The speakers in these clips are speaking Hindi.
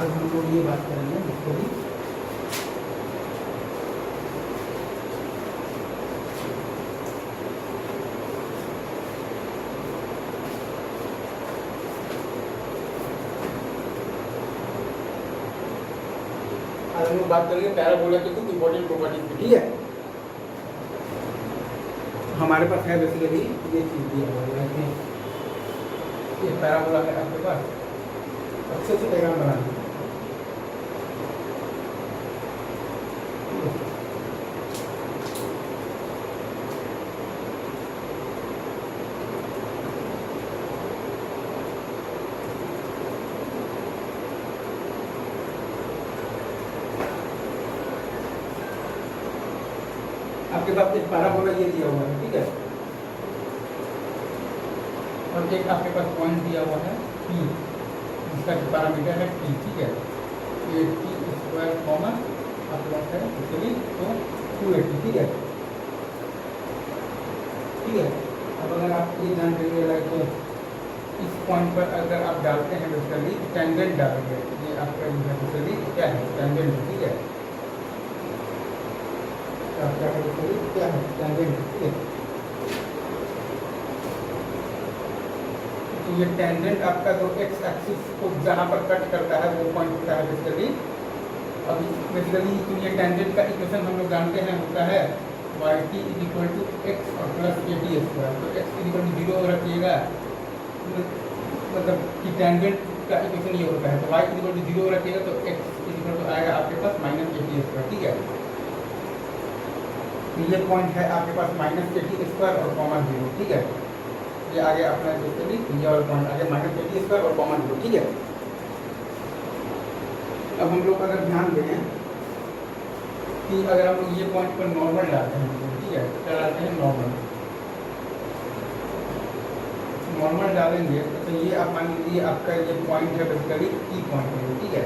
आज हम लोग ये बात करेंगे बेसिकली आज हम लोग बात करेंगे पैराबोला की कुछ इंपॉर्टेंट प्रॉपर्टीज की। ठीक है, हमारे पास है बेसिकली ये चीज दिया हुआ है, ये पैराबोला है आपके पास, अच्छे से डायग्राम बनाना। आपके पास एक पैराबोला ये दिया हुआ है, ठीक है, और एक आपके पास पॉइंट दिया हुआ है P, इसका पैरामीटर है T। ठीक है, ये T स्क्वायर कॉमन आपके पास है इसलिए तो 280। ठीक है, ठीक है। अब अगर आप ये जान रही है इस पॉइंट पर अगर आप डालते हैं बेसिकली टेंजेंट डालेंगे, ये आपका बेसिकली क्या है टेंजेंट। ठीक है, क्या है टेंजेंट। ठीक है, तो ये टेंजेंट आपका जो एक्स एक्सिस को जहाँ पर कट करता है वो पॉइंट होता है बेसिकली। अब बेसिकली तो ये टेंजेंट का इक्वेशन हम लोग जानते हैं होता है yt इक्वल टू एक्स और प्लस at स्क्वायर। तो x इक्वल टू 0 रखिएगा, मतलब कि टेंजेंट का इक्वेशन ये होता है, तो y इक्वल टू 0 रखिएगा तो x इक्वल टू आएगा आपके पास माइनस at स्क्वायर। ठीक है, तो ये पॉइंट है आपके पास माइनस at स्क्वायर और कॉमा 0। ठीक है, ये आगे अपना बेसिकली ये और पॉइंट आगे माइनस at स्क्वायर और कॉमा 0। ठीक है, अब हम लोग अगर ध्यान दें कि अगर हम लोग ये पॉइंट पर नॉर्मल डालते हैं, ठीक है, क्या डालते हैं नॉर्मल डालेंगे तो ये आप मान लीजिए आपका ये पॉइंट है बेसिकली ई पॉइंट है। ठीक है,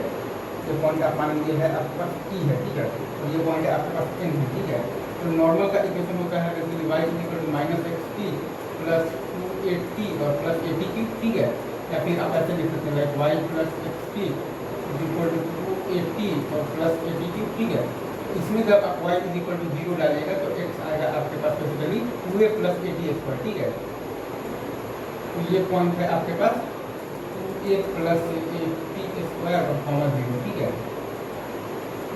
ये पॉइंट आप मान लीजिए है आपके पास ई है। ठीक है, तो ये पॉइंट है आपके पास एन है। ठीक है, तो नॉर्मल का इक्वेशन होता है basically y equal to minus X T plus 280 और प्लस 80 क्यूब। ठीक है, या फिर आप ऐसे लिख सकते हैं y plus X T equal to 280 और प्लस 80 क्यूब। ठीक है, इसमें जब आप y इक्वल टू 0 डालेगा तो x आएगा आपके पास बेसिकली 2a प्लस 80 स्क्वायर। ठीक है, तो ये पॉइंट है आपके पास 2a प्लस 80 स्क्वायर और कॉमा 0। ठीक है,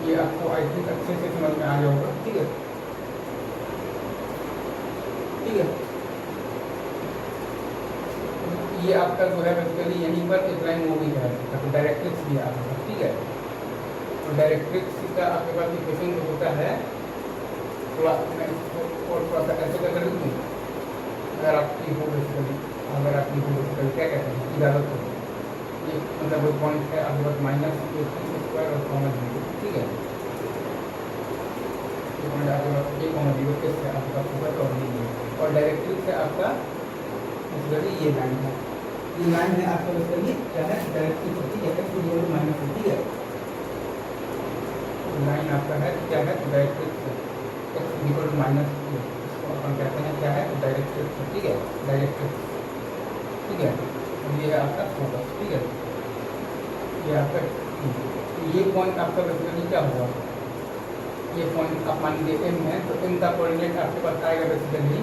ये आपको आई थिंक अच्छे से समझ में आ गया होगा। ठीक है, ठीक है, ये आपका जो है बेसिकली यहीं पर एक लाइन वो भी है, डायरेक्ट्रिक्स भी आपके पास। ठीक है, तो डायरेक्ट्रिक्स का आपके पास इक्वेशन जो होता है थोड़ा मैं इसको और थोड़ा सा ऐसे कर दूँ, अगर आपकी हो बेसिकली क्या कहते हैं इजाज़त हो, ये मतलब वो पॉइंट है आपके पास माइनस 80 स्क्वायर और कॉमा 0। ठीक है, ये पॉइंट आपके पास ये कॉमा 0 के से आपके पास होगा तो नहीं है, और डायरेक्ट्रिक्स से आपका बेसिकली ये लाइन है, ये लाइन है आपका बेसिकली क्या है डायरेक्ट्रिक्स। ठीक है, एक्स इक्वल टू माइनस। ठीक है, लाइन आपका है क्या है directrix, X equal to minus, इसको अपन कहते हैं क्या है डायरेक्ट्रिक्स। ठीक है, डायरेक्ट्रिक्स। ठीक है, ये है आपका फोकस। ठीक है, ये आपका ये पॉइंट आपका बेसिकली क्या हुआ, ये पॉइंट आप मान लीजिए एम है, तो एम का कोऑर्डिनेट आपके पास आएगा बेसिकली,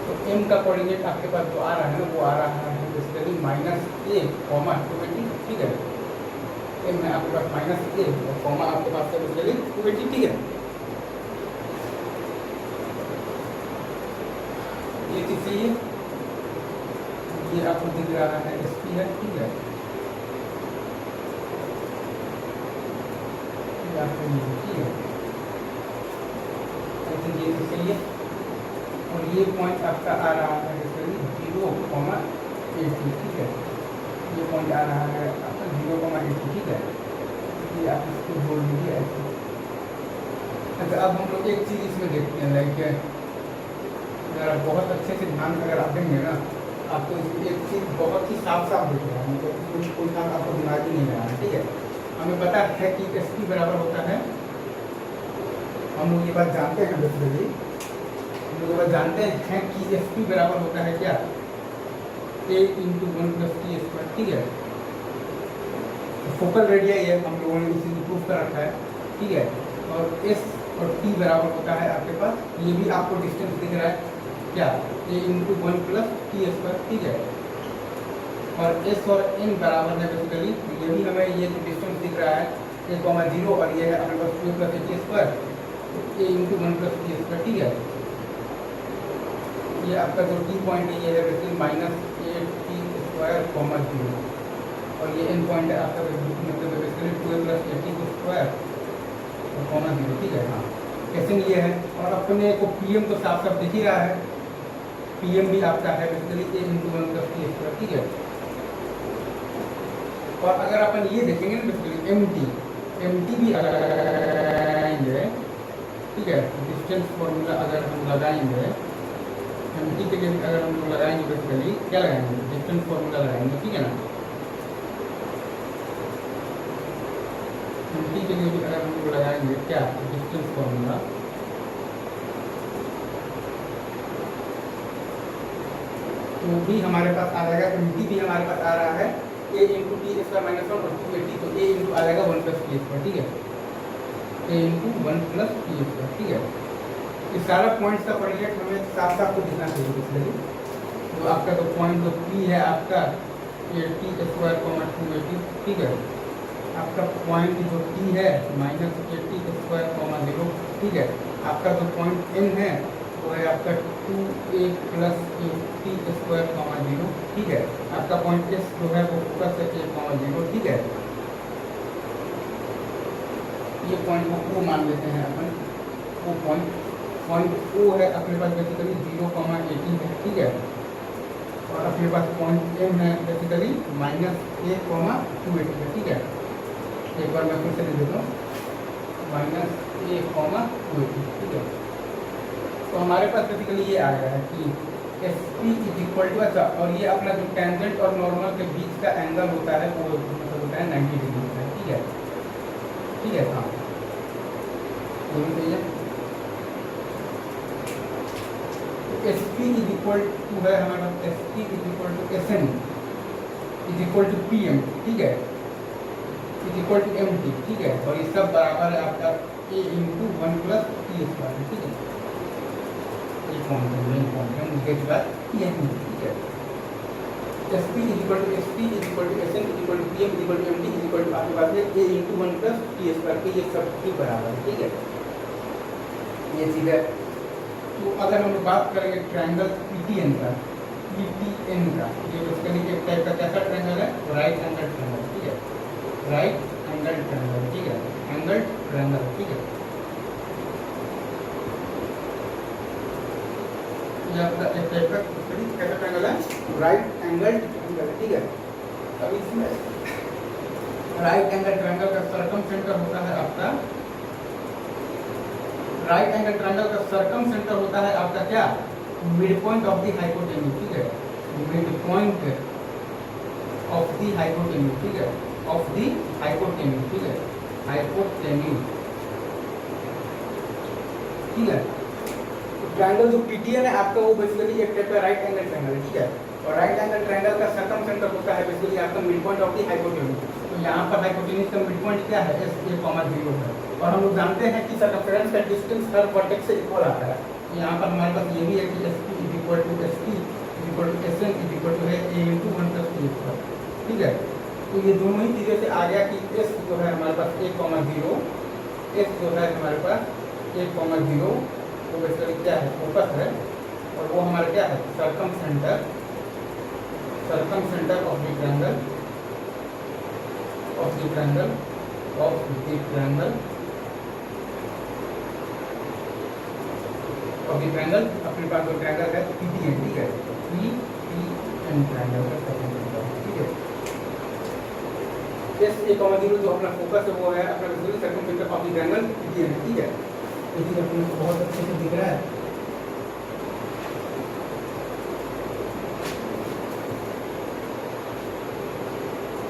तो एम का कोऑर्डिनेट आपके पास जो आ रहा है ना वो आ रहा है बेसिकली माइनस ए कॉमा 280। ठीक है, एम है आपके पास माइनस ए और कॉमा आपके पास है बेसिकली 280। ठीक है, ये किसी ये आपको दिख रहा है एस पी है। ठीक है, ये आपको ठीक है, ये तो सही है, और ये पॉइंट आपका आ रहा है बेसिकली 0,80। ठीक है, ये पॉइंट आ रहा है आपका 0,80। ठीक है, ये आप इसको जोड़ लीजिए ऐसे। अच्छा, अब हम लोग एक चीज़ इसमें देखते हैं, लाइक अगर आप बहुत अच्छे से ध्यान अगर आप देंगे ना आपको एक चीज़ बहुत ही साफ साफ दिख रहा है, मतलब कोई काम आपको दिमाग ही नहीं लगा है। ठीक है, हमें पता है कि एस पी बराबर होता है, हम लोग ये बात जानते हैं बेसिकली, हम लोग ये बात जानते हैं कि एस पी बराबर होता है क्या, a into 1 plus T square. ठीक है, फोकल रेडियस है, हम लोगों ने इसी प्रूव कर रखा है, ठीक है। और एस और टी बराबर होता है आपके पास, ये भी आपको डिस्टेंस दिख रहा है क्या, ए इंटू 1 प्लस टी स्क्वायर, ठीक है। और एस और एन बराबर है बेसिकली, ये भी हमें ये डिस्टेंस दिख रहा है a,0 और ये है अपने पास 2 प्लस टी स्क्वायर, ए इंटू 1 प्लस टी स्क्वायर, ठीक है। ये आपका जो टी पॉइंट है ये है basically minus A T square comma 0, और ये एन पॉइंट है आपका मतलब basically 2 plus A T square comma 0, ठीक है। हाँ, कैसे ये है, और अपने को पीएम तो साफ साफ दिख ही रहा है, पीएम भी आपका है बेसिकली ए इंटू 1 प्लस टी स्क्वायर, ठीक है। और अगर अपन ये देखेंगे ना बेसिकली एम टी भी अगर लगाएंगे, ठीक है, डिस्टेंस फॉर्मूला अगर हम लगाएंगे एम टी के लिए, अगर हम लगाएंगे बेसिकली क्या लगाएंगे, डिस्टेंस फॉर्मूला लगाएंगे, ठीक है ना। एम टी के लिए भी अगर हम लगाएंगे क्या, डिस्टेंस फॉर्मूला, तो भी हमारे पास आ जाएगा, एम टी भी हमारे पास आ रहा है A into T square minus 1 और 2 टी, तो ए इंटू आ जाएगा 1 प्लस टी स्क्वायर, ठीक है, A into 1 plus T square, ठीक है। इस सारा पॉइंट्स का कोऑर्डिनेट हमें साफ साफ को दिखना चाहिए इसलिए, तो आपका तो पॉइंट जो पी है आपका A T square comma 2 T, ठीक है। आपका पॉइंट जो टी है minus A T square comma 0, ठीक है। आपका जो पॉइंट एम है वो है आपका 2a plus A T square comma 0, ठीक है। आपका पॉइंट एस जो है वो फोकस है ए कॉमा 0, ठीक है। ये पॉइंट को ओ मान लेते हैं अपन, वो पॉइंट ओ है अपने पास बेसिकली 0,18 है, ठीक है। और अपने पास पॉइंट एम है बेसिकली माइनस ए कॉमा 280 है, ठीक है। एक बार मैं फिर से लिख देता हूँ, माइनस ए कॉमा 280, ठीक है। तो हमारे पास बेसिकली ये आ गया है कि S P is equal to, अच्छा, और ये अपना जो टेंजेंट और नॉर्मल के बीच का एंगल होता है वो मतलब होता है 90 डिग्री होता है, ठीक है, ठीक है। हाँ, ये भी सही है। तो S P is equal to है हमारे पास, S P is equal to S N is equal to P M, ठीक है, is equal to M T, ठीक है। और ये सब बराबर है आपका a into 1 plus T square, ठीक है। उसके बाद ठीक है, S P is equal to S T is equal to S N is equal to P M is equal to M T is equal to आपके पास है A into 1 plus T square के, ये सब के बराबर है, ठीक है। ये चीज़ है। तो अगर हम बात करेंगे ट्रायंगल पीटीएन का, ये बेसिकली एक टाइप का कैसा ट्रायंगल है, राइट एंगल ट्रायंगल, ठीक है, राइट एंगल ट्रायंगल, ठीक है, एंगल ट्रायंगल, ठीक है। ये आपका एक टाइप का कैसा ट्रायंगल है, राइट एंगल ट्रायंगल, ठीक है। अब इसमें राइट एंगल ट्रायंगल का सर्कम सेंटर होता है आपका, राइट एंगल ट्रायंगल का सर्कम सेंटर होता है आपका क्या, mid point of the hypotenuse, ठीक है, mid point of the hypotenuse, ठीक है, ऑफ द हाइपोटेन्यूज, ठीक है, हाइपोटेन्यूज, ठीक है। ट्रायंगल जो पीटीएन है आपका वो बेसिकली एक टाइप का राइट एंगल ट्रायंगल है, ठीक है। और राइट एंगल ट्रायंगल का सर्कम सेंटर होता है बेसिकली आपका mid point of the hypotenuse. तो यहाँ पर हाइपोटेन्यूज का मिड पॉइंट क्या है, एस ए कॉमा 0 है। और हम लोग जानते हैं कि सर्कमफेरेंस का डिस्टेंस हर वर्टेक्स से इक्वल आता है। तो यहाँ पर हमारे पास ये भी है कि S P is equal to S T is equal to S N is equal to है A into 1 plus T square, ठीक है। तो ये दोनों ही चीज़ें से आ गया कि एस जो है हमारे पास ए कॉमा 0, एस जो है हमारे पास ए कॉमा 0 वो बेसिकली क्या है, फोकस है, और वो हमारा क्या है, circum centre of the triangle, of the triangle, of the triangle, of the triangle. अपने पास जो ट्रायंगल है पीटीएन, ठीक है, पीटीएन ट्रायंगल का सर्कम सेंटर, ठीक है। एस ए कॉमा 0 जो अपना फोकस है वो है अपना circum centre of the triangle PTN, ठीक है। ये चीज़ अपने को बहुत अच्छे से दिख रहा है।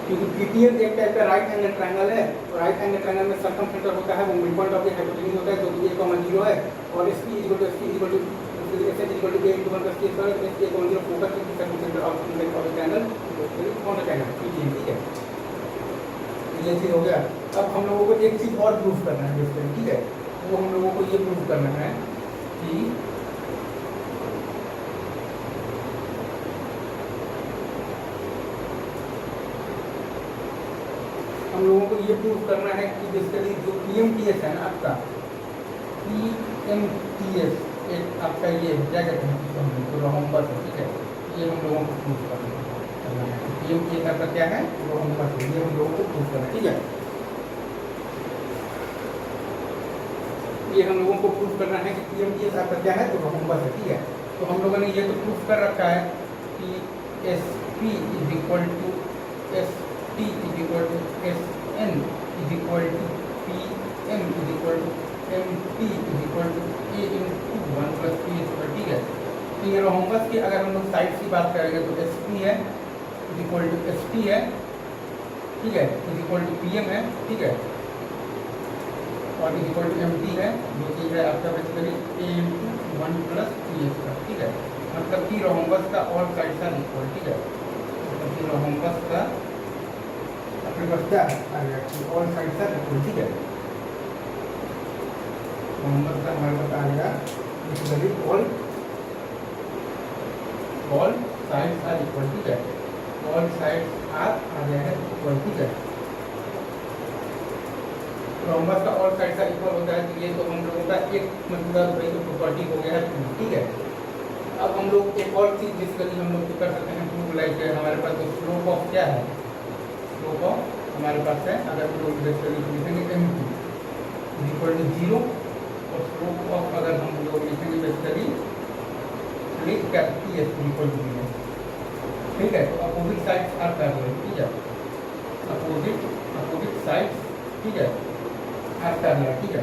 क्योंकि पीटीएन एक टाइप का राइट एंगल ट्रायंगल है, और राइट एंगल ट्रायंगल में सर्कम सेंटर होता है वो mid point of the hypotenuse होता है जो कि ए कॉमा 0 है, और इसकी equal to S equal to S equal to A into 1 plus T square, S A comma 0 focus circumcentre of the triangle, कौन सा ट्रायंगल पीटीएन, ठीक है। ये चीज़ हो गया। अब हम लोगों को एक चीज़ और प्रूफ करना है बेसिकली, ठीक है। वो हम लोगों को ये प्रूफ करना है कि हम लोगों को ये प्रूफ करना है कि बेसिकली जो PMTS है ना आपका, PMTS एक आपका ये क्या कहते हैं इसको, रोहम्बस है, ठीक है। ये हम लोगों को प्रूफ करना है। PMTS आपका क्या है, रोहम्बस है, ये हम लोगों को प्रूफ करना है, ठीक है। ये हम लोगों को प्रूफ करना है कि PMTS आपका क्या है, तो रोहम्बस है, ठीक है। तो हम लोगों ने ये तो प्रूफ कर रखा है कि SP is equal to ST is equal to SN is equal to PM is equal to MT is equal to A into 1 plus P square, ठीक है। तो ये रोहम्बस की अगर हम लोग साइड की बात करेंगे तो SP है इज इक्वल टू ST है, ठीक है, इज इक्वल टू PM है, ठीक है, और इज इक्वल टू MT है, जो चीज़ है आपका basically A into 1 plus P square, ठीक है। मतलब कि रोहम्बस का ऑल साइड्स आर इक्वल, ठीक है। मतलब कि रोहम्बस का अपने पास क्या है आ गया कि ऑल साइड्स आर इक्वल, ठीक है। रोहम्बस का हमारे पास आ गया basically all sides are equal, ठीक है। ऑल साइड्स आर आ गया है इक्वल, ठीक है। रोहम्बस का ऑल साइड्स आर इक्वल होता है, तो ये तो हम लोगों का एक मतलब भाई तो प्रॉपर्टी हो गया है, ठीक है। अब हम लोग एक और चीज़ बेसिकली हम लोग कर सकते हैं प्रूव, लाइक हमारे पास जो स्लोप ऑफ क्या है, स्लोप ऑफ हमारे पास है, अगर हम लोग बेसिकली लिखेंगे MT इज इक्वल टू 0 और स्लोप ऑफ अगर हम लोग लिखेंगे बेसिकली क्या TS इक्वल टू 0, ठीक है। तो अपोजिट साइड्स आर पैरेलल, ठीक है। अपोजिट साइड्स, ठीक है, आर पैरेलल, ठीक है।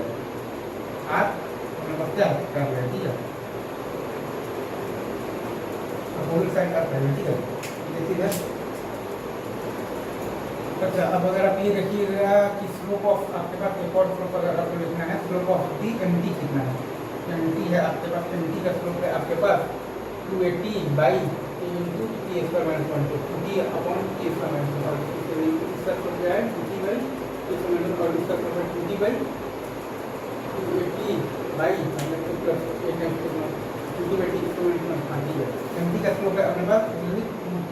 आर हमारे पास क्या पैरेलल, ठीक है। अपोजिट साइड आर पैरेलल, ठीक है, ये चीज़ है। अच्छा, अब अगर आप ये देखिएगा कि स्लोप ऑफ आपके पास एक और स्लोप अगर आपको लिखना है, स्लोप ऑफ दी MT कितना है, MT है आपके पास, MT का स्लोप है आपके पास 280 by into T square minus 1 2T upon T square minus 1, और इसका स्लोप क्या है 2T by T square minus 1, और इसका स्लोप है 2T बाई 280 बाई मतलब 2 plus 8 times 2T by T square minus 1, ठीक है। MT का स्लोप है अपने पास 2T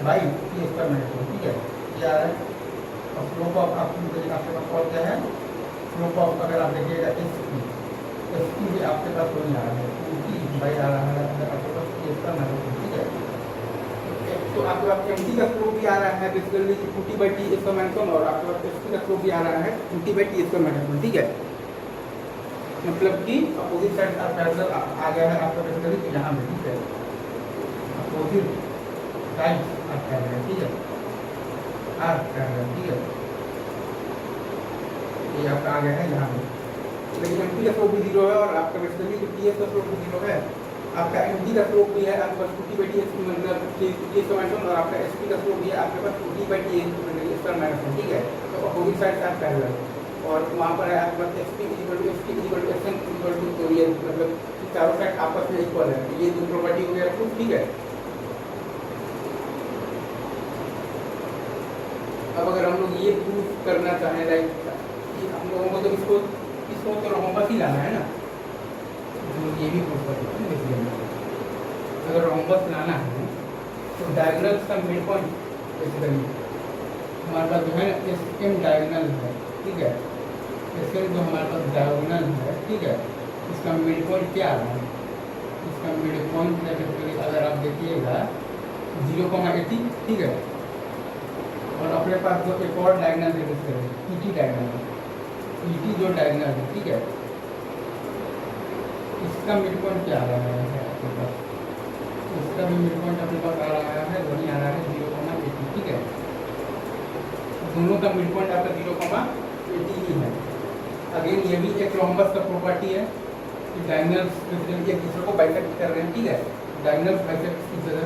by T square minus 1, ठीक है, क्या है। और स्लोप ऑफ आपके पास और क्या है, स्लोप ऑफ अगर आप देखिएगा SP भी आपके पास वही आ रहा है 2T बाई आ रहा है, अगर आपके पास T स्क्वायर माइनस 1, ठीक है। तो आपके पास MT का स्लोप भी आ रहा है basically 2T by T square minus 1, और आपके पास SP का स्लोप भी आ रहा है 2T by T square minus 1, ठीक है। मतलब कि अपोजिट साइड आर पैरेलल आ गया है आपका बेसिकली यहाँ पे, ठीक है। अपोजिट साइड आर पैरेलल, ठीक है, आर पैरेलल, ठीक है। ये आपका आ गया है यहाँ पे, लेकिन MT का स्लोप भी 0 है, और आपका बेसिकली जो TS का स्लोप भी 0 है। आपका MT का स्लोप भी है आपके पास 2T बाई T मतलब T स्क्वायर माइनस 1, और आपका SP का स्लोप भी है आपके पास 2T by T square minus 1, ठीक है। तो अपोजिट साइड आर पैरेलल, और वहाँ पर है आपके पास SP equal to ST equal to SN equal to, तो ये मतलब चारों साइड आपस में इक्वल है, ये दो प्रॉपर्टी हो गया प्रूफ, ठीक है। अब अगर हम लोग ये प्रूफ करना चाहें लाइक हम लोगों को तो इसको तो रोहम्बस ही लाना है ना, तो ये भी प्रूफ कर सकते हैं बेसिकली। अगर रोहम्बस लाना है तो डायगोनल्स का मिड पॉइंट बेसिकली हमारे पास जो है SM डायगोनल है, ठीक है। SM जो हमारे पास डायगोनल है, ठीक है, इसका मिड पॉइंट क्या आ रहा है, इसका मिड पॉइंट है बेसिकली अगर आप देखिएगा 0,80, ठीक है। और अपने पास जो एक और डायगोनल है बेसिकली PT डायगोनल, PT जो डायगोनल है, ठीक है, इसका मिड पॉइंट क्या आ रहा है आपके पास, इसका भी मिड पॉइंट अपने पास आ रहा है, वही आ रहा है 0,80, ठीक है। दोनों का मिड पॉइंट आपका 0,80 ही है। अगेन ये भी एक रोहम्बस का प्रॉपर्टी है कि डायगोनल्स एक दूसरे को बाइसेक्ट कर रहे हैं, ठीक है, डायगोनल्स बाइसेक्ट की जगह,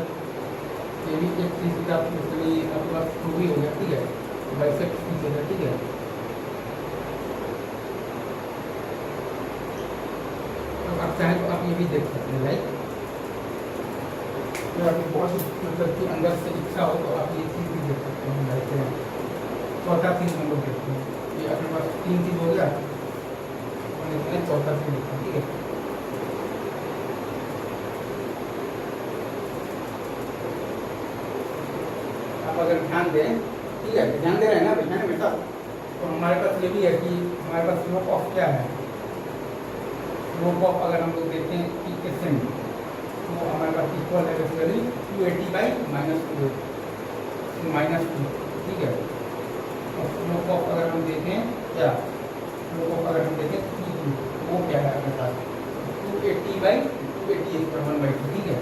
ये भी एक चीज़ का बेसिकली आपके पास प्रूव ही हो गया, ठीक है, बाइसेक्ट की जगह, ठीक है। तो आप चाहें तो आप ये भी देख सकते हैं, लाइक तो आपकी बहुत मतलब कि अंदर से इच्छा हो तो आप ये चीज़ भी देख सकते हैं, लाइक चौथा चीज हम लोग देखते हैं। ये अपने पास 3 चीज हो गया और इसमें चौथा चीज देखते हैं। ठीक है, आप अगर ध्यान दें, ठीक है, ध्यान दे रहे हैं ना ध्यान हमेशा, तो हमारे पास ये भी है कि हमारे पास स्लोप ऑफ क्या है, स्लोप ऑफ अगर हम लोग देखें कि एसएम तो हमारे पास इक्वल है बेसिकली 280 बाई -2 -2। ठीक है, और स्लोप ऑफ अगर हम देखें क्या, स्लोप ऑफ अगर हम देखें वो क्या है अपने पास 280 बाई 280 स्क्वायर 1/2। ठीक है,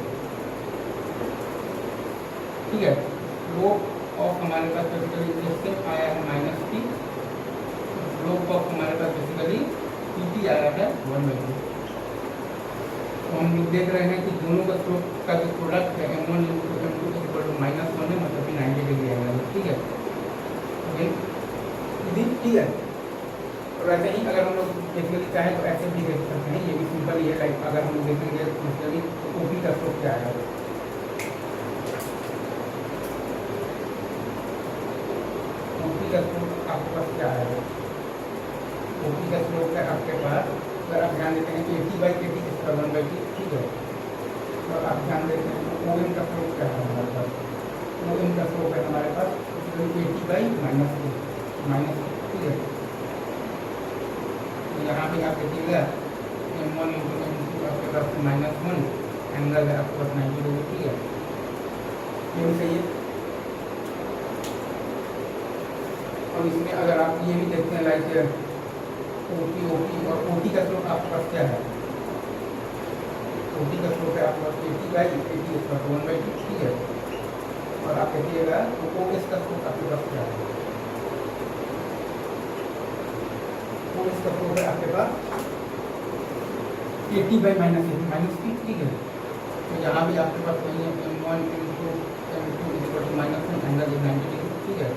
ठीक है, स्लोप ऑफ हमारे पास बेसिकली एसएम आया है -3, स्लोप ऑफ हमारे पास बेसिकली पीटी आया है 1/2। तो हम लोग देख रहे हैं कि दोनों का स्लोप का जो प्रोडक्ट है m1 × m2 = -1 है, मतलब कि 90 डिग्री एंगल है। ठीक है, ओके, ठीक है। और ऐसे ही अगर हम लोग बेसिकली चाहें तो ऐसे भी देख सकते हैं, ये भी सिंपल ही है। लाइक अगर हम लोग देखेंगे बेसिकली ओपी का स्लोप क्या आएगा, ओपी का स्लोप आपके पास क्या आएगा, ओपी का स्लोप है आपके पास, अगर आप ध्यान देते हैं कि 80/80 इसका 1/2। ठीक है, तो आप ध्यान देते हैं तो OM का स्लोप क्या है हमारे पास, OM का स्लोप है हमारे पास 80/-2 ठीक है, तो यहाँ भी आप देखिएगा m1 × m2 आपके पास -1 एंगल है आपके पास 90 डिग्री। ठीक है, ये भी सही है। और इसमें अगर आप ये भी देखते हैं लाइक ओपी और ओटी का स्लोप आपके पास क्या है, ओटी का स्लोप है आपके पास 80/80 इसका 1/2। ठीक है, और आप देखिएगा तो ओएस का स्लोप आपके पास क्या है, ओएस का स्लोप है आपके पास 80/-3। ठीक है, तो यहाँ भी आपके पास वही है m1 × m2 = -1 एंगल 90 डिग्री। ठीक है,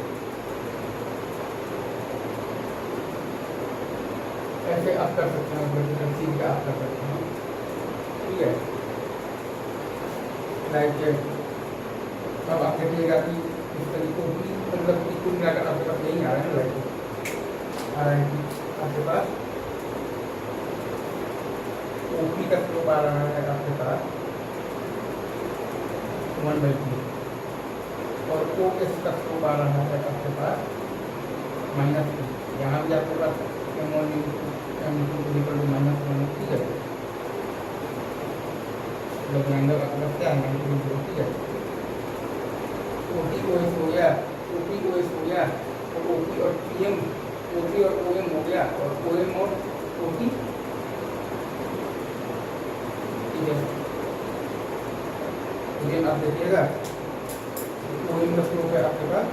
ऐसे आप कर सकते हैं, वर्टिकल सीध का आप कर सकते हैं। ठीक है, लाइक अब आप देखिएगा कि इस तरीके की मतलब कि कुल मिलाकर आपके पास यही आ रहा है ना, लाइक आ रहा है कि आपके पास ओपी का स्लोप आ रहा है आपके पास 1/2 और ओएस का स्लोप आ रहा है आपके पास -2। यहाँ भी आपके पास m1 × m2 = -1। ठीक है, जब एंगल आपके पास क्या है 90 डिग्री। ठीक है, ओटी ओएस हो गया, ओपी ओएस हो गया, और ओपी और पीएम, ओपी और ओएम हो गया, और ओएम और ओटी। ठीक है, लेकिन आप देखिएगा ओएम का स्लोप है आपके पास,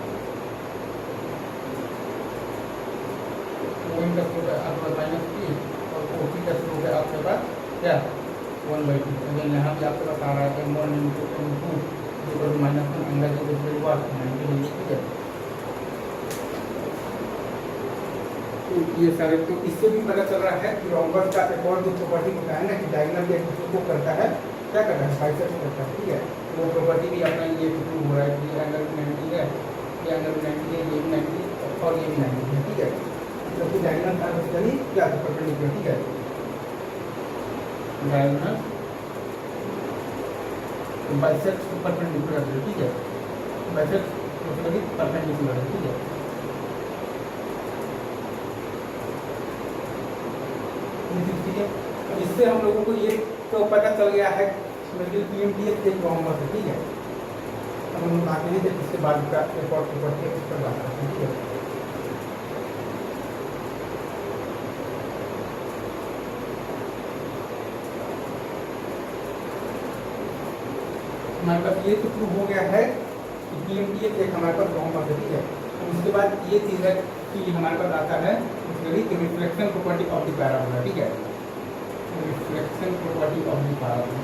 ओएम का स्लोप है आपके पास -3 और ओटी का स्लोप है आपके पास क्या 1/2। अगर यहाँ भी आपके पास आ रहा है m1 × m2 = -1 एंगल 90 डिग्री। ठीक है, तो ये सारे, तो इससे भी पता चल रहा है कि रोम्बस का एक और जो प्रॉपर्टी होता है ना कि डायगोनल के को करता है, क्या करता है, बाइसेक्ट करता है। ठीक है, वो प्रॉपर्टी भी अपना ये प्रूव हो रहा है कि ये एंगल 90 है, ये एंगल 90 है, ये भी 90 और ये भी 90 है। ठीक है, क्योंकि डायगोनल का बेसिकली क्या है, परपेंडिकुलर। ठीक है, डायगोनल बाइसेक्ट परपेंडिकुलर है। ठीक है, बाइसेक्ट बेसिकली परपेंडिकुलर है। ठीक है, ठीक है, इससे हम लोगों को ये तो पता चल गया है PMDS एक रोम्बस है। ठीक है, अब हम लोग आगे नहीं इसके बाद का एक और प्रॉपर्टी है, इस पर बात करते हैं। ठीक है, हमारे पास ये तो प्रूव हो गया है कि PMDS एक हमारे पास रोम्बस है। ठीक है, तो उसके बाद ये चीज़ है कि हमारे पास आता है reflection property of the parabola. ठीक है, reflection property of the parabola,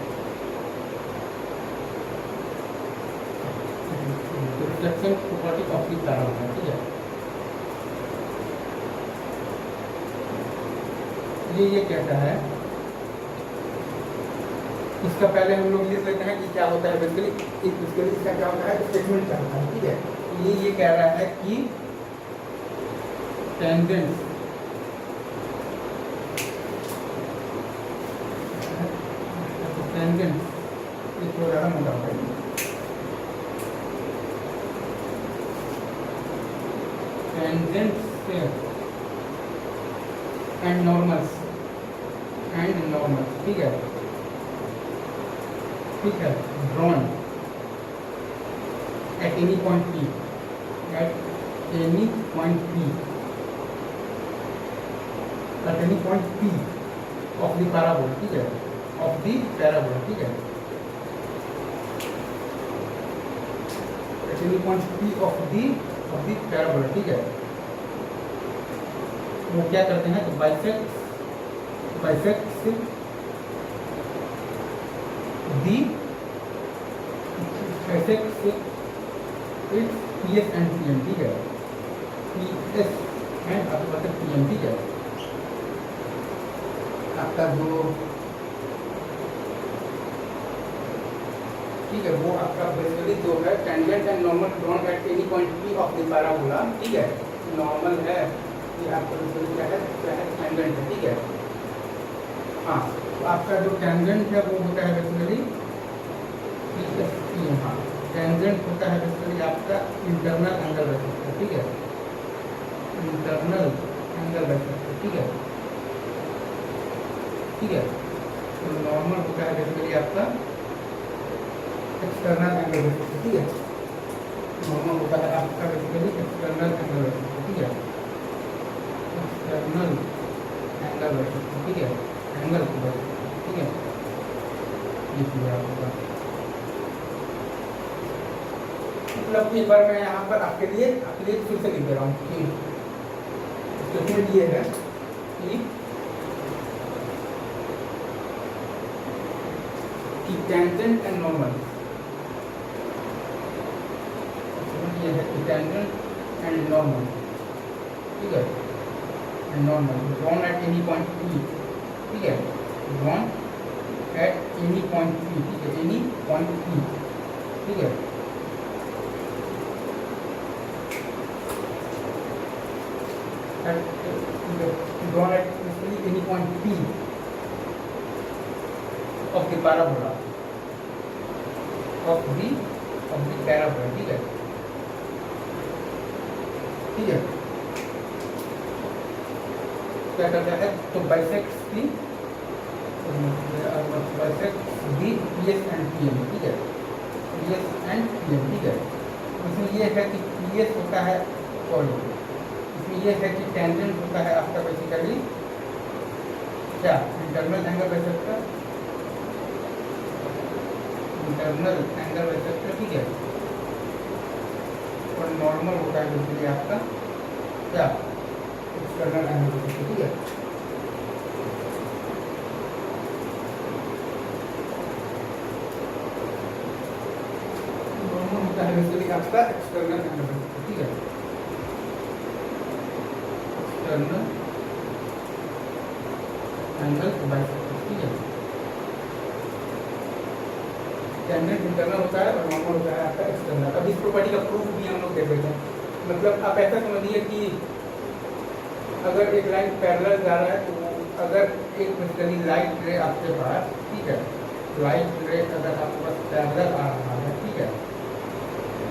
reflection property of the parabola. ठीक है, ये कहता है, इसका पहले हम लोग लिख लेते हैं कि क्या होता है बेसिकली इसका क्या होता है, स्टेटमेंट क्या होता है। ठीक है, ये कह रहा है कि टेंजेंट टेंजेंट ये थोड़ा ज़्यादा मोटा होगा। टेंजेंट से एंड नॉर्मल्स ठीक है drawn at any point P at any point P of the parabola ठीक है of the parabola ठीक है at any point P of the parabola ठीक है। वो क्या करते हैं तो bisect it's PS and PM ठीक है PS एंड आपके पास PM ठीक है। आपका जो ठीक है वो आपका बेसिकली जो है tangent and normal drawn at any point P of the parabola ठीक है। नॉर्मल है ये आपका बेसिकली क्या है टेंजेंट है ठीक है। हाँ तो आपका जो टेंजेंट है वो होता है बेसिकली हाँ टेंजेंट होता है बेसिकली आपका इंटरनल एंगल वेक्टर ठीक है इंटरनल एंगल वेक्टर ठीक है। तो नॉर्मल होता है बेसिकली आपका एक्सटर्नल एंगल वेक्टर ठीक है। नॉर्मल होता है आपका बेसिकली एक्सटर्नल एंगल वेक्टर ठीक है एक्सटर्नल एंगल वेक्टर ठीक है एंगल ठीक है ये पूरा आपका मतलब एक बार मैं यहाँ पर आपके लिए फिर से लिख दे रहा हूँ कि स्टेटमेंट ये है कि टेंजेंट एंड नॉर्मल ये है कि टेंजेंट एंड नॉर्मल ठीक है and normal drawn at any point P ठीक है drawn at any point P ठीक है एनी पॉइंट P ठीक है। Drawn at any point P of the parabola ठीक है क्या करता है तो bisects the PS and PM ठीक है PS एंड PM ठीक है। इसमें ये है कि PS होता है सॉरी इसमें ये है कि टेंजेंट होता है आपका बेसिकली क्या इंटरनल एंगल वेक्टर ठीक है और नॉर्मल होता है बेसिकली आपका क्या एक्सटर्नल एंगल वेक्टर ठीक है। नॉर्मल होता है बेसिकली आपका एक्सटर्नल एंगल वेक्टर ठीक है एक्सटर्नल एंगल बाइसेक्टर ठीक है। टेंजेंट इंटरनल होता है और नॉर्मल होता है आपका एक्सटर्नल। अब इस प्रॉपर्टी का प्रूफ भी हम लोग देख लेते हैं। मतलब आप ऐसा समझिए कि अगर एक लाइन पैरेलल जा रहा है तो अगर एक बेसिकली लाइट रे आपके पास ठीक है लाइट रे अगर आपके पास पैरेलल आ रहा है ठीक है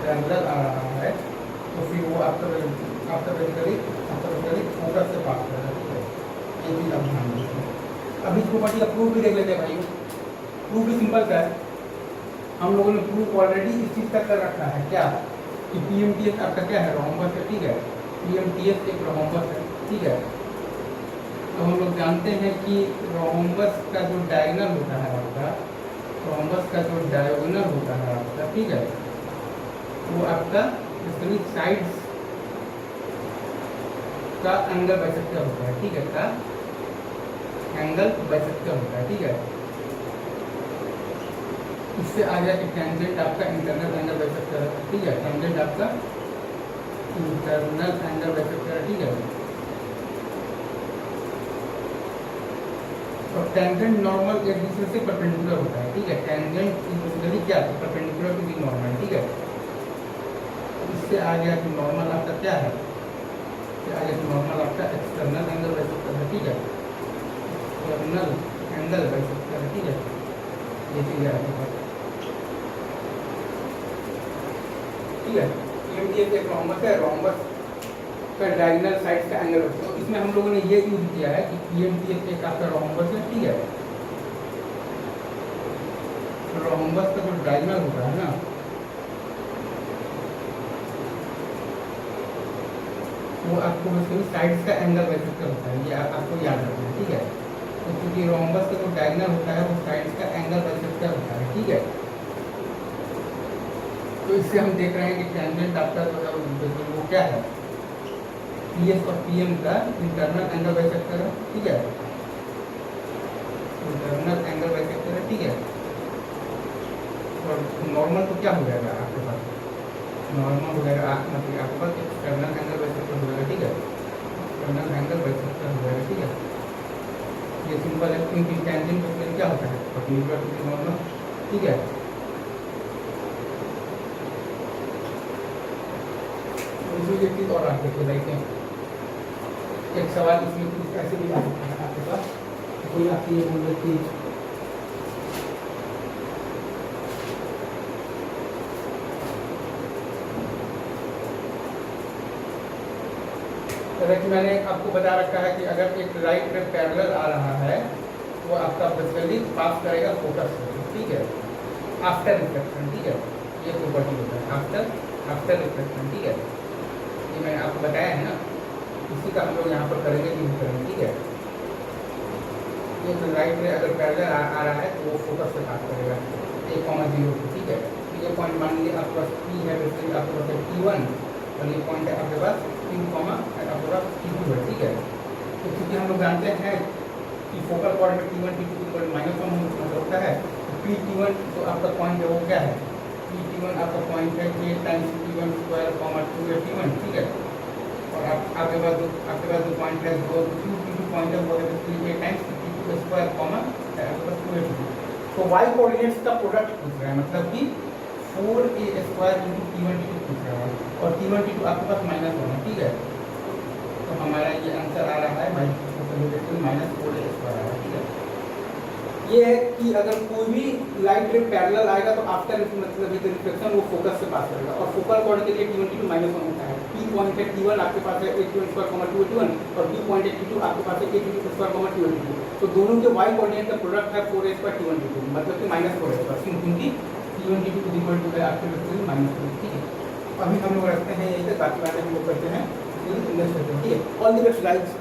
पैरेलल आ रहा है तो फिर वो आपका बेसिकली फोकस से पास कर रहा है ठीक है ये चीज़ आप ध्यान दीजिए। अब इस प्रॉपर्टी का प्रूफ भी देख लेते हैं भाई। प्रूफ भी सिंपल का है हम लोगों ने प्रूफ ऑलरेडी इस चीज़ का कर रखा है क्या कि PMTS आपका क्या है रोम्बस है ठीक है PMTS एक रोम्बस है ठीक है। तो हम लोग जानते हैं कि रोम्बस का जो डायगोनल होता है आपका ठीक है वो आपका साइड्स का एंगल बाइसेक्टर होता है ठीक है का एंगल बाइसेक्टर होता है ठीक है। इससे आ गया कि टेंजेंट आपका इंटरनल एंगल बाइसेक्टर है ठीक है टेंजेंट आपका इंटरनल एंगल बाइसेक्टर है ठीक है। और टेंजेंट नॉर्मल एक दूसरे से परपेंडिकुलर होता है ठीक है टेंजेंट बेसिकली क्या है परपेंडिकुलर टू दी नॉर्मल ठीक है। इससे आ गया कि नॉर्मल आपका क्या है आ जाए नॉर्मल आपका एक्सटर्नल एंगल बाइसेक्टर है, ठीक है, एक्सटर्नल एंगल बाइसेक्टर है, ठीक है, ये चीज़ है आपके पास, ठीक है। EMDF एक रोम्बस है, रोम्बस का डायगोनल साइड का एंगल, तो इसमें हम लोगों ने ये यूज किया है कि EMDF एक आपका रोम्बस है, ठीक है, रोम्बस का जो डायगोनल होता है ना, वो आपको बेसिकली साइड्स का एंगल बाइसेक्टर होता है, ये आपको याद रखना है, ठीक है। तो क्योंकि रोम्बस का जो डायगोनल होता है वो साइड्स का एंगल बाइसेक्टर होता है, ठीक है। तो इससे हम देख रहे हैं कि टेंजेंट आपका जो है वो क्या है, PS और PM का इंटरनल एंगल बाइसेक्टर है, ठीक है, इंटरनल एंगल बाइसेक्टर है, ठीक है। और नॉर्मल तो क्या हो जाएगा आपके पास, नॉर्मल हो जाएगा मतलब आपके पास एक्सटर्नल एंगल बाइसेक्टर हो जाएगा, ठीक है, एक्सटर्नल एंगल बाइसेक्टर हो जाएगा, ठीक है। ये सिंपल है, क्योंकि टेंजेंट का प्लेन क्या होता है, परपेंडिकुलर टू नॉर्मल, ठीक है। दूसरी एक चीज़ और आप देखिए, लाइक एक सवाल इसमें कुछ ऐसे भी आ सकता है आपके पास, कोई आपकी ये बोल रही थी कि मैंने आपको बता रखा है कि अगर एक राइट रे पैरेलल आ रहा है वो आपका बेसिकली पास करेगा फोकस से, ठीक है, आफ्टर रिफ्लेक्शन, ठीक है, ये प्रॉपर्टी होता है आफ्टर रिफ्लेक्शन, ठीक है, ये मैंने आपको बताया है ना, इसी का हम लोग यहाँ पर करेंगे यूज करेंगे, ठीक है। ये जो राइट रे अगर पैरेलल आ रहा है तो वो फोकस से पास करेगा 1,0, ठीक है। ये पॉइंट मान लीजिए आपके पास P है, बेसिकली आपके पास T1 और ये पॉइंट है आपके पास Q, आपके पास T2 है, ठीक है। तो क्योंकि हम लोग जानते हैं कि फोकल पॉइंट में T1 T2 इक्वल -1 मतलब होता है, P1 तो आपका पॉइंट है वो क्या है, P1 आपका पॉइंट है K times T1 square 2 T1, ठीक है। और आपके पास जो पॉइंट है वो Q2 पॉइंट है वो है K टाइम्स T2 स्क्वायर आपके पास 2 T2। तो y कोऑर्डिनेट्स का प्रोडक्ट पूछ रहा है, मतलब कि 4a square into T1 T2 पूछ रहा है, और T1 T2 आपके पास -1 है, ठीक है। तो हमारा ये आंसर आ रहा है -4a स्क्वायर आ रहा है, ठीक है। ये है कि अगर कोई भी लाइट रे पैरेलल आएगा तो आफ्टर मतलब विद रिफ्लेक्शन वो फोकस से पास करेगा, और फोकल पॉइंट के लिए T1 T2 -1 होता है। P पॉइंट है T1 आपके पास है A2 स्क्वायर 2 T1, और B पॉइंट है T2 आपके पास है A2 स्क्वायर 2 T2। तो दोनों के y कोऑर्डिनेट का प्रोडक्ट है 4a स्क्वायर T1 T2, मतलब कि -4a स्क्वायर, क्योंकि T1 T2 इक्वल टू है आपके -4, ठीक है। अभी हम लोग रखते हैं यही तक, बाकी बातें हम लोग करते हैं नेक्स्ट, ठीक है। All the best guys.